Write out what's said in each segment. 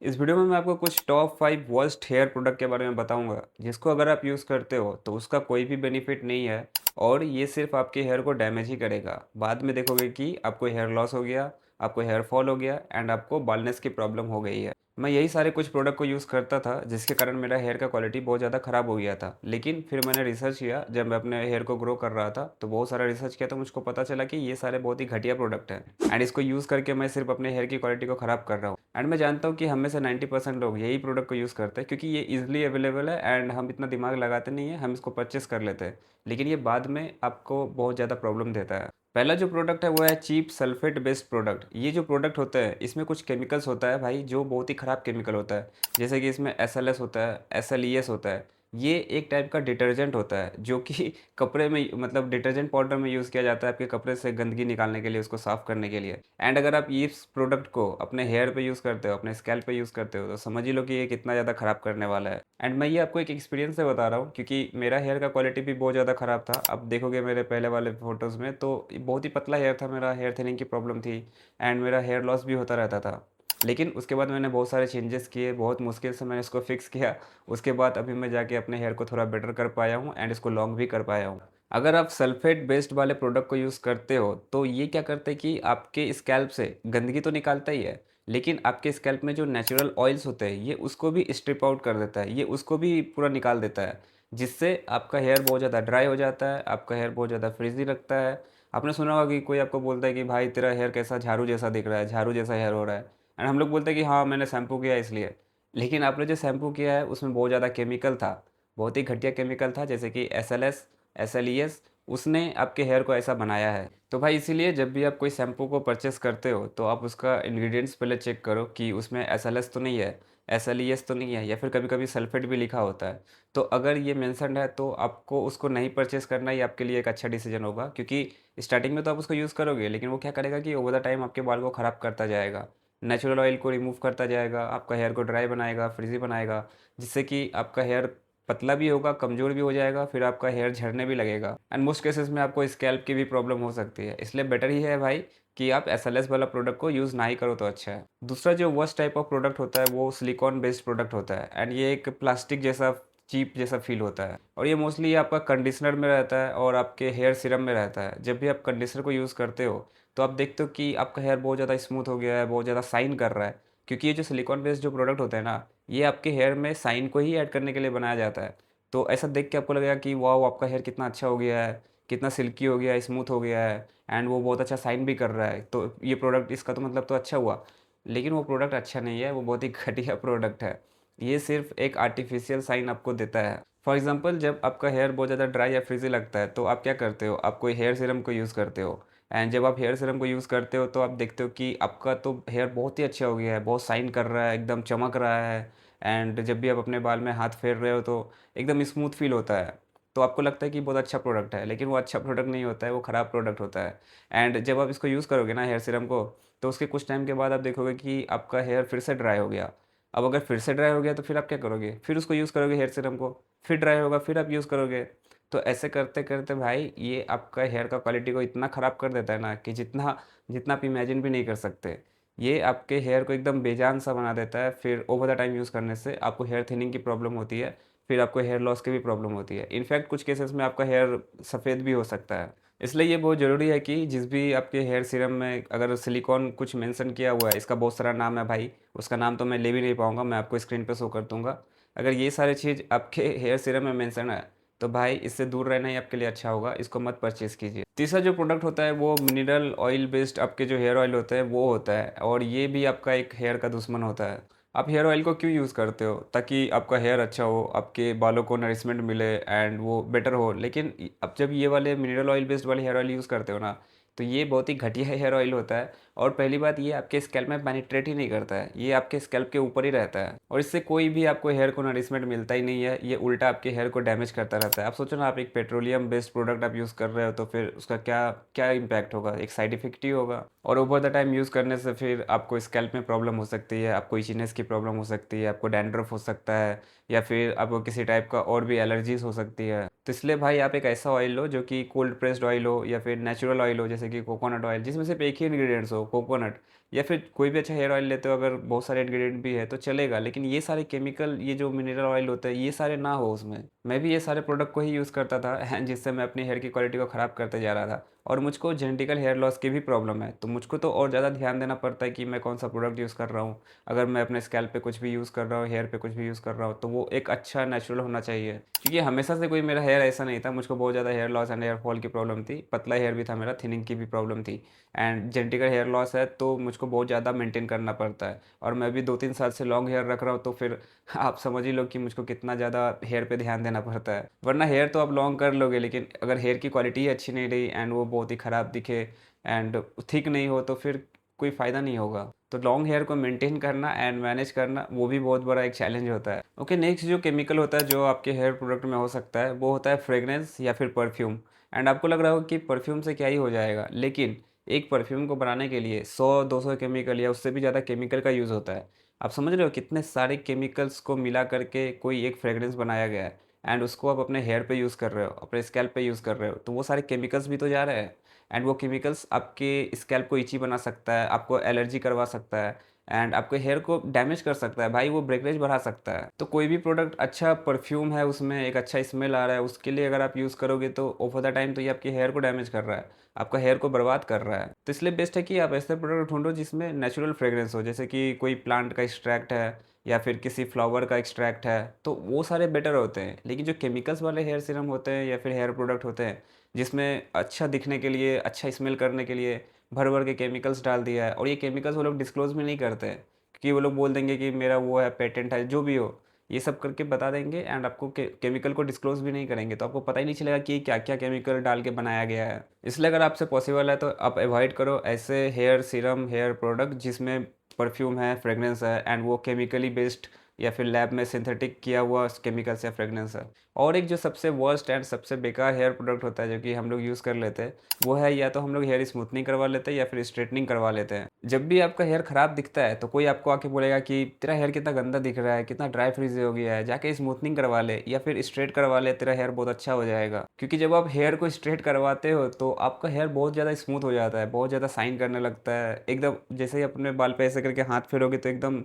इस वीडियो में मैं आपको कुछ टॉप 5 वर्स्ट हेयर प्रोडक्ट के बारे में बताऊंगा जिसको अगर आप यूज़ करते हो तो उसका कोई भी बेनिफिट नहीं है और ये सिर्फ आपके हेयर को डैमेज ही करेगा। बाद में देखोगे कि आपको हेयर लॉस हो गया, आपको हेयर फॉल हो गया एंड आपको बाल्डनेस की प्रॉब्लम हो गई है। मैं यही सारे कुछ प्रोडक्ट को यूज़ करता था जिसके कारण मेरा हेयर का क्वालिटी बहुत ज़्यादा ख़राब हो गया था। लेकिन फिर मैंने रिसर्च किया, जब मैं अपने हेयर को ग्रो कर रहा था तो बहुत सारा रिसर्च किया तो मुझको पता चला कि ये सारे बहुत ही घटिया प्रोडक्ट हैं एंड इसको यूज़ करके मैं सिर्फ अपने हेयर की क्वालिटी को ख़राब कर रहा हूँ। एंड मैं जानता हूँ कि हम में से 90% लोग यही प्रोडक्ट को यूज़ करते हैं क्योंकि ये इजीली अवेलेबल है एंड हम इतना दिमाग लगाते नहीं है, हम इसको परचेस कर लेते हैं। लेकिन ये बाद में आपको बहुत ज़्यादा प्रॉब्लम देता है। पहला जो प्रोडक्ट है वो है चीप सल्फेट बेस्ड प्रोडक्ट। ये जो प्रोडक्ट होता है इसमें कुछ केमिकल्स होता है भाई, जो बहुत ही ख़राब केमिकल होता है। जैसे कि इसमें SLS होता है, SLES होता है। ये एक टाइप का डिटर्जेंट होता है जो कि कपड़े में, मतलब डिटर्जेंट पाउडर में यूज़ किया जाता है आपके कपड़े से गंदगी निकालने के लिए, उसको साफ़ करने के लिए। एंड अगर आप इस प्रोडक्ट को अपने हेयर पे यूज़ करते हो, अपने स्कैल्प पे यूज़ करते हो, तो समझ ही लो कि ये कितना ज़्यादा ख़राब करने वाला है। एंड मैं ये आपको एक एक्सपीरियंस से बता रहा हूँ क्योंकि मेरा हेयर का क्वालिटी भी बहुत ज़्यादा ख़राब था। आप देखोगे मेरे पहले वाले फ़ोटोज़ में तो बहुत ही पतला हेयर था मेरा, हेयर थिनिंग की प्रॉब्लम थी एंड मेरा हेयर लॉस भी होता रहता था। लेकिन उसके बाद मैंने बहुत सारे चेंजेस किए, बहुत मुश्किल से मैंने इसको फिक्स किया। उसके बाद अभी मैं जाके अपने हेयर को थोड़ा बेटर कर पाया हूँ एंड इसको लॉन्ग भी कर पाया हूँ। अगर आप सल्फेट बेस्ड वाले प्रोडक्ट को यूज़ करते हो तो ये क्या करते हैं कि आपके स्कैल्प से गंदगी तो निकालता ही है, लेकिन आपके स्कैल्प में जो नेचुरल ऑयल्स होते हैं ये उसको भी स्ट्रिप आउट कर देता है, ये उसको भी पूरा निकाल देता है। जिससे आपका हेयर बहुत ज़्यादा ड्राई हो जाता है, आपका हेयर बहुत ज़्यादा फ्रिजी लगता है। आपने सुना होगा कि कोई आपको बोलता है कि भाई तेरा हेयर कैसा झाड़ू जैसा दिख रहा है, झाड़ू जैसा हेयर हो रहा है। एंड हम लोग बोलते हैं कि हाँ मैंने शैम्पू किया है इसलिए। लेकिन आपने जो शैम्पू किया है उसमें बहुत ज़्यादा केमिकल था, बहुत ही घटिया केमिकल था, जैसे कि SLS, SLES, उसने आपके हेयर को ऐसा बनाया है। तो भाई इसीलिए जब भी आप कोई शैम्पू को परचेस करते हो तो आप उसका इंग्रेडिएंट्स पहले चेक करो कि उसमें SLS तो नहीं है, SLES तो नहीं है, या फिर कभी कभी सल्फेट भी लिखा होता है। तो अगर ये मेंशन्ड है तो आपको उसको नहीं परचेस करना ही आपके लिए एक अच्छा डिसीजन होगा, क्योंकि स्टार्टिंग में तो आप उसको यूज़ करोगे लेकिन वो क्या करेगा कि ओवर द टाइम आपके बाल को ख़राब करता जाएगा, नेचुरल ऑयल को रिमूव करता जाएगा, आपका हेयर को ड्राई बनाएगा, फ्रिजी बनाएगा, जिससे कि आपका हेयर पतला भी होगा, कमज़ोर भी हो जाएगा, फिर आपका हेयर झड़ने भी लगेगा एंड मोस्ट केसेस में आपको स्कैल्प की भी प्रॉब्लम हो सकती है। इसलिए बेटर ही है भाई कि आप SLS वाला प्रोडक्ट को यूज़ ना ही करो तो अच्छा है। दूसरा जो वर्स्ट टाइप ऑफ प्रोडक्ट होता है वो सिलिकॉन बेस्ड प्रोडक्ट होता है एंड ये एक प्लास्टिक जैसा चीप जैसा फील होता है और ये मोस्टली आपका कंडीशनर में रहता है और आपके हेयर सीरम में रहता है। जब भी आप कंडीशनर को यूज़ करते हो तो आप देखते हो कि आपका हेयर बहुत ज़्यादा स्मूथ हो गया है, बहुत ज़्यादा शाइन कर रहा है, क्योंकि ये जो सिलिकॉन बेस्ड जो प्रोडक्ट होते हैं ना, ये आपके हेयर में शाइन को ही ऐड करने के लिए बनाया जाता है। तो ऐसा देख के आपको लगेगा कि वाह आपका हेयर कितना अच्छा हो गया है, कितना सिल्की हो गया है, स्मूथ हो गया है एंड वो बहुत अच्छा शाइन भी कर रहा है, तो ये प्रोडक्ट इसका तो मतलब तो अच्छा हुआ। लेकिन वो प्रोडक्ट अच्छा नहीं है, वो बहुत ही घटिया प्रोडक्ट है। ये सिर्फ एक आर्टिफिशियल शाइन आपको देता है। फॉर एग्जांपल जब आपका हेयर बहुत ज़्यादा ड्राई या फ्रीजी लगता है तो आप क्या करते हो, आप कोई हेयर सीरम को यूज़ करते हो एंड जब आप हेयर सीरम को यूज़ करते हो तो आप देखते हो कि आपका तो हेयर बहुत ही अच्छा हो गया है, बहुत शाइन कर रहा है, एकदम चमक रहा है एंड जब भी आप अपने बाल में हाथ फेर रहे हो तो एकदम स्मूथ फील होता है। तो आपको लगता है कि बहुत अच्छा प्रोडक्ट है, लेकिन वो अच्छा प्रोडक्ट नहीं होता है, वो ख़राब प्रोडक्ट होता है। एंड जब आप इसको यूज़ करोगे ना हेयर सीरम को, तो उसके कुछ टाइम के बाद आप देखोगे कि आपका हेयर फिर से ड्राई हो गया। अब अगर फिर से ड्राई हो गया तो फिर आप क्या करोगे, फिर उसको यूज़ करोगे हेयर सीरम को, फिर ड्राई होगा फिर आप यूज़ करोगे। तो ऐसे करते करते भाई ये आपका हेयर का क्वालिटी को इतना ख़राब कर देता है ना कि जितना जितना आप इमेजिन भी नहीं कर सकते। ये आपके हेयर को एकदम बेजान सा बना देता है। फिर ओवर द टाइम यूज़ करने से आपको हेयर थिनिंग की प्रॉब्लम होती है, फिर आपको हेयर लॉस की भी प्रॉब्लम होती है। इनफैक्ट कुछ केसेस में आपका हेयर सफ़ेद भी हो सकता है। इसलिए ये बहुत ज़रूरी है कि जिस भी आपके हेयर सीरम में अगर सिलिकॉन कुछ मेंशन किया हुआ है, इसका बहुत सारा नाम है भाई, उसका नाम तो मैं ले भी नहीं पाऊँगा, मैं आपको स्क्रीन पे शो कर दूँगा। अगर ये सारी चीज़ आपके हेयर सीरम में मेंशन है तो भाई इससे दूर रहना ही आपके लिए अच्छा होगा, इसको मत परचेज़ कीजिए। तीसरा जो प्रोडक्ट होता है वो मिनरल ऑयल बेस्ड आपके जो हेयर ऑयल होते हैं वो होता है, और ये भी आपका एक हेयर का दुश्मन होता है। आप हेयर ऑयल को क्यों यूज़ करते हो? ताकि आपका हेयर अच्छा हो, आपके बालों को नरिशमेंट मिले एंड वो बेटर हो। लेकिन अब जब ये वाले मिनरल ऑयल बेस्ड वाले हेयर ऑयल यूज़ करते हो ना, तो ये बहुत ही घटिया हेयर ऑयल होता है। और पहली बात ये आपके स्कैल्प में पेनिट्रेट ही नहीं करता है, ये आपके स्कैल्प के ऊपर ही रहता है और इससे कोई भी आपको हेयर को नरिशमेंट मिलता ही नहीं है, ये उल्टा आपके हेयर को डैमेज करता रहता है। आप सोचो ना, आप एक पेट्रोलियम बेस्ड प्रोडक्ट आप यूज़ कर रहे हो तो फिर उसका क्या क्या इम्पैक्ट होगा, एक साइड इफेक्ट ही होगा। और ओवर द टाइम यूज़ करने से फिर आपको स्कैल्प में प्रॉब्लम हो सकती है, आपको इचीनेस की प्रॉब्लम हो सकती है, आपको डैंड्रफ हो सकता है, या फिर आपको किसी टाइप का और भी एलर्जीज हो सकती है। तो इसलिए भाई आप एक ऐसा ऑयल लो जो कि कोल्ड प्रेस्ड ऑयल हो या फिर नेचुरल ऑयल हो, जैसे कि कोकोनट ऑयल, जिसमें सिर्फ एक ही इंग्रेडिएंट्स हो, कोकोनट। या फिर कोई भी अच्छा हेयर ऑयल लेते हो, अगर बहुत सारे इंग्रेडिएंट भी है तो चलेगा, लेकिन ये सारे केमिकल, ये जो मिनरल ऑयल होता है, ये सारे ना हो उसमें। मैं भी ये सारे प्रोडक्ट को ही यूज़ करता था जिससे मैं अपनी हेयर की क्वालिटी को ख़राब करते जा रहा था। और मुझको जेनेटिकल हेयर लॉस की भी प्रॉब्लम है, तो मुझको तो और ज़्यादा ध्यान देना पड़ता है कि मैं कौन सा प्रोडक्ट यूज़ कर रहा हूँ। अगर मैं अपने स्कैल्प पे कुछ भी यूज़ कर रहा हूँ, हेयर पे कुछ भी यूज़ कर रहा हूँ, तो वो एक अच्छा नेचुरल होना चाहिए। क्योंकि हमेशा से कोई मेरा हेयर ऐसा नहीं था, मुझको बहुत ज़्यादा hair loss and hair fall की प्रॉब्लम थी, पतला हेयर भी था मेरा, थिनिंग की भी प्रॉब्लम थी। एंड जेनेटिकल हेयर लॉस है तो मुझको बहुत ज़्यादा मेंटेन करना पड़ता है। और मैं भी 2-3 साल से लॉन्ग हेयर रख रहा हूँ, तो फिर आप समझ ही लो कि मुझको कितना ज़्यादा हेयर पे ध्यान देना पड़ता है। वरना हेयर तो आप लॉन्ग कर लोगे, लेकिन अगर हेयर की क्वालिटी ही अच्छी नहीं रही एंड वो बहुत ही ख़राब दिखे एंड थिक नहीं हो, तो फिर कोई फ़ायदा नहीं होगा। तो लॉन्ग हेयर को मेंटेन करना एंड मैनेज करना, वो भी बहुत बड़ा एक चैलेंज होता है। ओके, नेक्स्ट जो केमिकल होता है जो आपके हेयर प्रोडक्ट में हो सकता है, वो होता है फ्रेगनेंस या फिर परफ्यूम। एंड आपको लग रहा होगा कि परफ्यूम से क्या ही हो जाएगा, लेकिन एक परफ्यूम को बनाने के लिए 100-200 केमिकल या उससे भी ज़्यादा केमिकल का यूज़ होता है। आप समझ रहे हो कितने सारे केमिकल्स को मिला करके कोई एक फ्रेगरेंस बनाया गया है, एंड उसको आप अपने हेयर पे यूज़ कर रहे हो, अपने स्कैल्प पे यूज़ कर रहे हो, तो वो सारे केमिकल्स भी तो जा रहे हैं। एंड वो केमिकल्स आपके स्कैल्प को इची बना सकता है, आपको एलर्जी करवा सकता है एंड आपके हेयर को डैमेज कर सकता है भाई, वो ब्रेकरेज बढ़ा सकता है। तो कोई भी प्रोडक्ट, अच्छा परफ्यूम है उसमें एक अच्छा स्मेल आ रहा है, उसके लिए अगर आप यूज़ करोगे तो ओवर द टाइम तो ये आपके हेयर को डैमेज कर रहा है, आपका हेयर को बर्बाद कर रहा है। तो इसलिए बेस्ट है कि आप ऐसे प्रोडक्ट ढूंढो जिसमें नेचुरल फ्रेग्रेंस हो, जैसे कि कोई प्लांट का एक्सट्रैक्ट है या फिर किसी फ्लावर का एक्सट्रैक्ट है, तो वो सारे बेटर होते हैं। लेकिन जो केमिकल्स वाले हेयर सीरम होते हैं या फिर हेयर प्रोडक्ट होते हैं, जिसमें अच्छा दिखने के लिए, अच्छा स्मेल करने के लिए भर भर के केमिकल्स डाल दिया है, और ये केमिकल्स वो लोग डिस्क्लोज भी नहीं करते हैं, क्योंकि वो लोग बोल देंगे कि मेरा वो है, पेटेंट है, जो भी हो, ये सब करके बता देंगे एंड आपको केमिकल को डिस्क्लोज भी नहीं करेंगे, तो आपको पता ही नहीं चलेगा कि क्या क्या केमिकल डाल के बनाया गया है। इसलिए अगर आपसे पॉसिबल है तो आप अवॉइड करो ऐसे हेयर सीरम, हेयर प्रोडक्ट जिसमें परफ्यूम है, फ्रेगनेंस है एंड वो केमिकली बेस्ड या फिर लैब में सिंथेटिक किया हुआ केमिकल्स या फ्रेगनेंस है। और एक जो सबसे वर्स्ट एंड सबसे बेकार हेयर प्रोडक्ट होता है जो कि हम लोग यूज़ कर लेते हैं, वो है या तो हम लोग हेयर स्मूथनिंग करवा लेते हैं या फिर स्ट्रेटनिंग करवा लेते हैं। जब भी आपका हेयर खराब दिखता है तो कोई आपको आके बोलेगा कि तेरा हेयर कितना गंदा दिख रहा है, कितना ड्राई फ्रीज हो गया है, जाके स्मूथनिंग करवा ले या फिर स्ट्रेट करवा ले, तेरा हेयर बहुत अच्छा हो जाएगा। क्योंकि जब आप हेयर को स्ट्रेट करवाते हो तो आपका हेयर बहुत ज़्यादा स्मूथ हो जाता है, बहुत ज़्यादा शाइन करने लगता है, एकदम जैसे ही अपने बाल पे ऐसे करके हाथ फेरोगे तो एकदम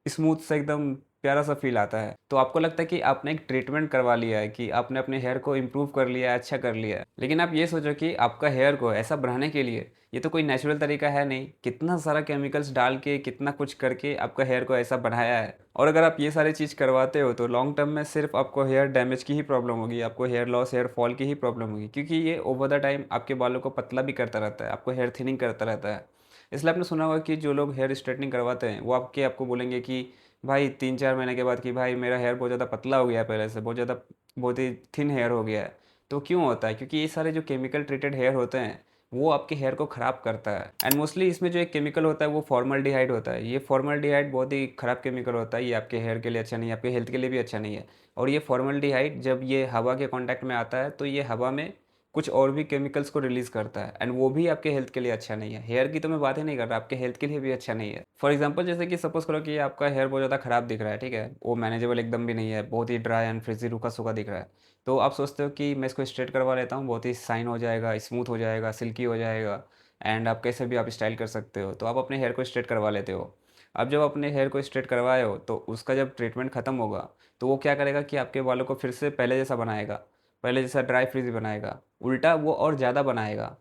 स्मूथ सा, एकदम प्यारा सा फील आता है। तो आपको लगता है कि आपने एक ट्रीटमेंट करवा लिया है, कि आपने अपने हेयर को इम्प्रूव कर लिया है, अच्छा कर लिया है। लेकिन आप ये सोचो कि आपका हेयर को ऐसा बढ़ाने के लिए ये तो कोई नेचुरल तरीका है नहीं, कितना सारा केमिकल्स डाल के, कितना कुछ करके आपका हेयर को ऐसा बढ़ाया है। और अगर आप ये सारी चीज़ करवाते हो तो लॉन्ग टर्म में सिर्फ आपको हेयर डैमेज की ही प्रॉब्लम होगी, आपको हेयर लॉस, हेयर फॉल की ही प्रॉब्लम होगी, क्योंकि ये ओवर द टाइम आपके बालों को पतला भी करता रहता है, आपको हेयर थिनिंग करता रहता है। इसलिए आपने सुना होगा कि जो लोग हेयर स्ट्रेटनिंग करवाते हैं वो आपको बोलेंगे कि भाई 3-4 महीने के बाद कि भाई मेरा हेयर बहुत ज़्यादा पतला हो गया है, पहले से बहुत ज़्यादा, बहुत ही थिन हेयर हो गया है। तो क्यों होता है? क्योंकि ये सारे जो केमिकल ट्रीटेड हेयर होते हैं वो आपके हेयर को ख़राब करता है। एंड मोस्टली इसमें जो एक केमिकल होता है वो फॉर्मल्डिहाइड होता है। ये फॉर्मल्डिहाइड बहुत ही ख़राब केमिकल होता है, ये आपके हेयर के लिए अच्छा नहीं है, आपके हेल्थ के लिए भी अच्छा नहीं है। और ये फॉर्मल्डिहाइड जब ये हवा के कांटेक्ट में आता है तो ये हवा में कुछ और भी केमिकल्स को रिलीज़ करता है, एंड वो भी आपके हेल्थ के लिए अच्छा नहीं है। हेयर की तो मैं बात ही नहीं कर रहा, आपके हेल्थ के लिए भी अच्छा नहीं है। फॉर एग्जांपल जैसे कि सपोज़ करो कि आपका हेयर बहुत ज़्यादा ख़राब दिख रहा है, ठीक है? वो मैनेजेबल एकदम भी नहीं है, बहुत ही ड्राई एंड फ्रिज़ी, रूखा-सूखा दिख रहा है। तो आप सोचते हो कि मैं इसको स्ट्रेट करवा लेता हूँ, बहुत ही शाइन हो जाएगा, स्मूथ हो जाएगा, सिल्की हो जाएगा एंड आप कैसे भी आप स्टाइल कर सकते हो। तो आप अपने हेयर को स्ट्रेट करवा लेते हो। अब जब अपने हेयर को स्ट्रेट करवाए हो तो उसका जब ट्रीटमेंट ख़त्म होगा, तो वो क्या करेगा कि आपके बालों को फिर से पहले जैसा बनाएगा, पहले जैसा ड्राई फ्रीज़ बनाएगा। उल्टा वो और ज़्यादा बनाएगा,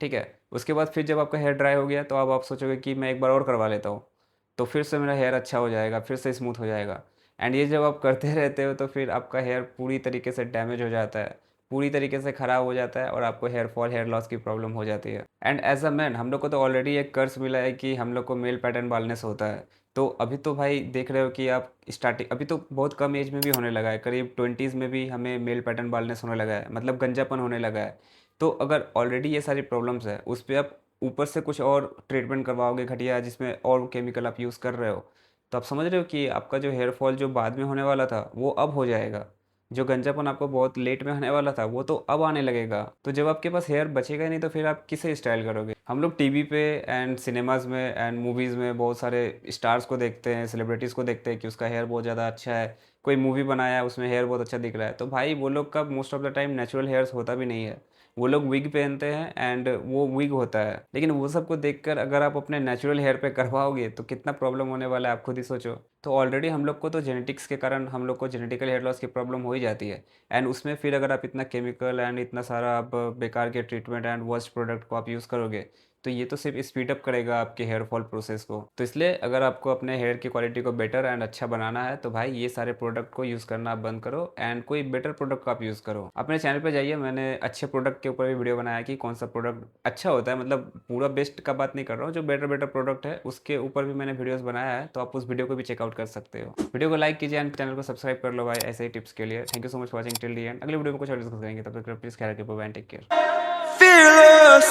ठीक है? उसके बाद फिर जब आपका हेयर ड्राई हो गया तो अब आप सोचोगे कि मैं एक बार और करवा लेता हूँ, तो फिर से मेरा हेयर अच्छा हो जाएगा, फिर से स्मूथ हो जाएगा। एंड ये जब आप करते रहते हो तो फिर आपका हेयर पूरी तरीके से डैमेज हो जाता है, पूरी तरीके से ख़राब हो जाता है और आपको हेयर फॉल, हेयर लॉस की प्रॉब्लम हो जाती है। एंड एज अ मैन हम लोग को तो ऑलरेडी एक कर्स मिला है कि हम लोग को मेल पैटर्न बाल्नेस होता है। तो अभी तो भाई देख रहे हो कि आप स्टार्टिंग, अभी तो बहुत कम एज में भी होने लगा है, करीब 20s में भी हमें मेल पैटर्न बाल्नेस होने लगा है, मतलब गंजापन होने लगा है। तो अगर ऑलरेडी ये सारी प्रॉब्लम्स है, उस पे आप ऊपर से कुछ और ट्रीटमेंट करवाओगे घटिया, जिसमें और केमिकल आप यूज़ कर रहे हो, तो आप समझ रहे हो कि आपका जो हेयर फॉल जो बाद में होने वाला था वो अब हो जाएगा। जो गंजापन आपको बहुत लेट में होने वाला था वो तो अब आने लगेगा। तो जब आपके पास हेयर बचेगा ही नहीं तो फिर आप किसे स्टाइल करोगे? हम लोग टीवी पे एंड सिनेमाज में एंड मूवीज़ में बहुत सारे स्टार्स को देखते हैं, सेलिब्रिटीज़ को देखते हैं कि उसका हेयर बहुत ज़्यादा अच्छा है, कोई मूवी बनाया है उसमें हेयर बहुत अच्छा दिख रहा है, तो भाई वो लोग का most of the time natural hairs होता भी नहीं है, वो लोग विग पहनते हैं एंड वो विग होता है। लेकिन वो सब को देखकर अगर आप अपने नेचुरल हेयर पे करवाओगे तो कितना प्रॉब्लम होने वाला है आप खुद ही सोचो। तो ऑलरेडी हम लोग को तो जेनेटिक्स के कारण हम लोग को जेनेटिकल हेयर लॉस की प्रॉब्लम हो ही जाती है, एंड उसमें फिर अगर आप इतना केमिकल एंड इतना सारा आप बेकार के ट्रीटमेंट एंड वर्स्ट प्रोडक्ट को आप यूज़ करोगे तो ये तो सिर्फ स्पीड अप करेगा आपके हेयर फॉल प्रोसेस को। तो इसलिए अगर आपको अपने हेयर की क्वालिटी को बेटर एंड अच्छा बनाना है तो भाई ये सारे प्रोडक्ट को यूज़ करना आप बंद करो एंड कोई बेटर प्रोडक्ट को आप यूज़ करो। अपने चैनल पे जाइए, मैंने अच्छे प्रोडक्ट के ऊपर भी वीडियो बनाया कि कौन सा प्रोडक्ट अच्छा होता है, मतलब पूरा बेस्ट का बात नहीं कर रहा हूँ, जो बेटर बेटर प्रोडक्ट है उसके ऊपर भी मैंने वीडियोस बनाया है, तो आप उस वीडियो को भी चेकआउट कर सकते हो। वीडियो को लाइक कीजिए एंड चैनल को सब्सक्राइब कर लो भाई ऐसे ही टिप्स के लिए। Thank you so much watching till the and. अगले वीडियो में कुछ और डिस्कस करेंगे, तब तक प्लीज ख्याल रखिए, bye and take care. Fearless.